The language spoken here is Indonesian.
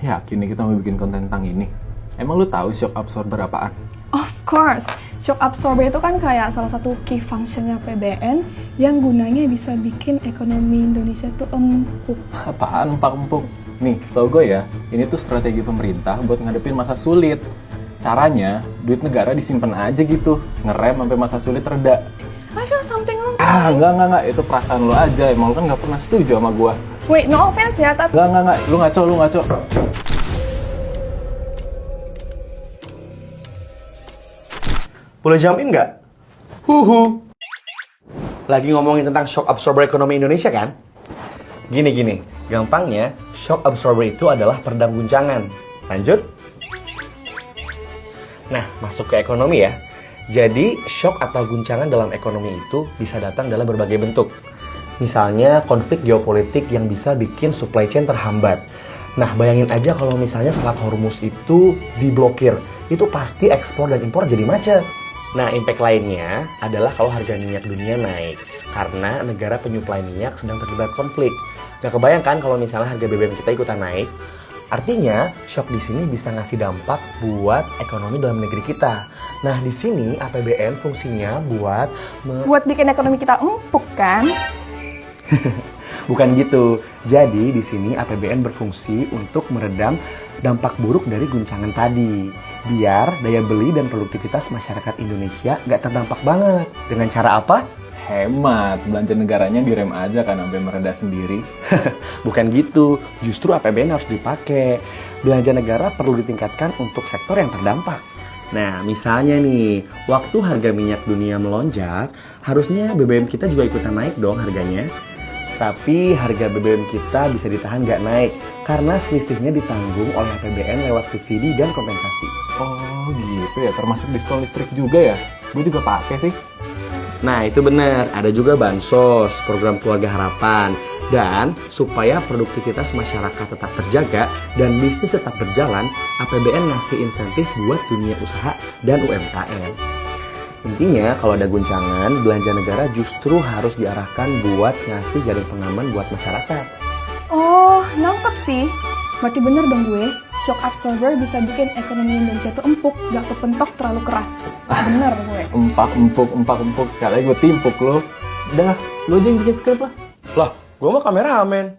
Yakin nih kita mau bikin konten tentang ini? Emang lu tahu shock absorber apaan? Of course, shock absorber itu kan kayak salah satu key functionnya APBN yang gunanya bisa bikin ekonomi Indonesia tuh empuk. Apaan empuk-empuk? Nih, setahu gue ya, ini tuh strategi pemerintah buat ngadepin masa sulit. Caranya, duit negara disimpan aja gitu, ngerem sampai masa sulit reda. I feel something wrong. Enggak, itu perasaan lu aja, emang lu kan nggak pernah setuju sama gua. Wait, no offense ya, tapi... Enggak, lu ngaco. Boleh jump in nggak? Huhu. Lagi ngomongin tentang shock absorber ekonomi Indonesia kan? Gini, gampangnya shock absorber itu adalah peredam guncangan. Lanjut. Nah, masuk ke ekonomi ya. Jadi, shock atau guncangan dalam ekonomi itu bisa datang dalam berbagai bentuk. Misalnya, konflik geopolitik yang bisa bikin supply chain terhambat. Nah, bayangin aja kalau misalnya Selat Hormuz itu diblokir. Itu pasti ekspor dan impor jadi macet. Nah, impact lainnya adalah kalau harga minyak dunia naik. Karena negara penyuplai minyak sedang terlibat konflik. Gak kebayang kan kalau misalnya harga BBM kita ikutan naik? Artinya, shock di sini bisa ngasih dampak buat ekonomi dalam negeri kita. Nah, di sini APBN fungsinya buat Buat bikin ekonomi kita empuk kan? Bukan gitu. Jadi, di sini APBN berfungsi untuk meredam dampak buruk dari guncangan tadi. Biar daya beli dan produktivitas masyarakat Indonesia nggak terdampak banget. Dengan cara apa? Hemat, belanja negaranya direm aja kan sampai mereda sendiri. Bukan gitu, justru APBN harus dipakai. Belanja negara perlu ditingkatkan untuk sektor yang terdampak. Nah, misalnya nih, waktu harga minyak dunia melonjak, harusnya BBM kita juga ikutan naik dong harganya. Tapi harga BBM kita bisa ditahan nggak naik, karena selisihnya ditanggung oleh APBN lewat subsidi dan kompensasi. Oh gitu ya, termasuk diskon listrik juga ya? Gue juga pakai sih. Nah, itu benar. Ada juga bansos, program keluarga harapan. Dan supaya produktivitas masyarakat tetap terjaga dan bisnis tetap berjalan, APBN ngasih insentif buat dunia usaha dan UMKM. Intinya, kalau ada guncangan, belanja negara justru harus diarahkan buat ngasih jaring pengaman buat masyarakat. Oh, nangkep sih. Berarti bener dong gue, shock absorber bisa bikin ekonomi Indonesia tuh empuk, gak kepentok terlalu keras. Bener gue. Empak-empuk, sekali gue timpuk lo. Udah lah, lo aja yang bikin skrip lah. Lah, gue mah kameramen.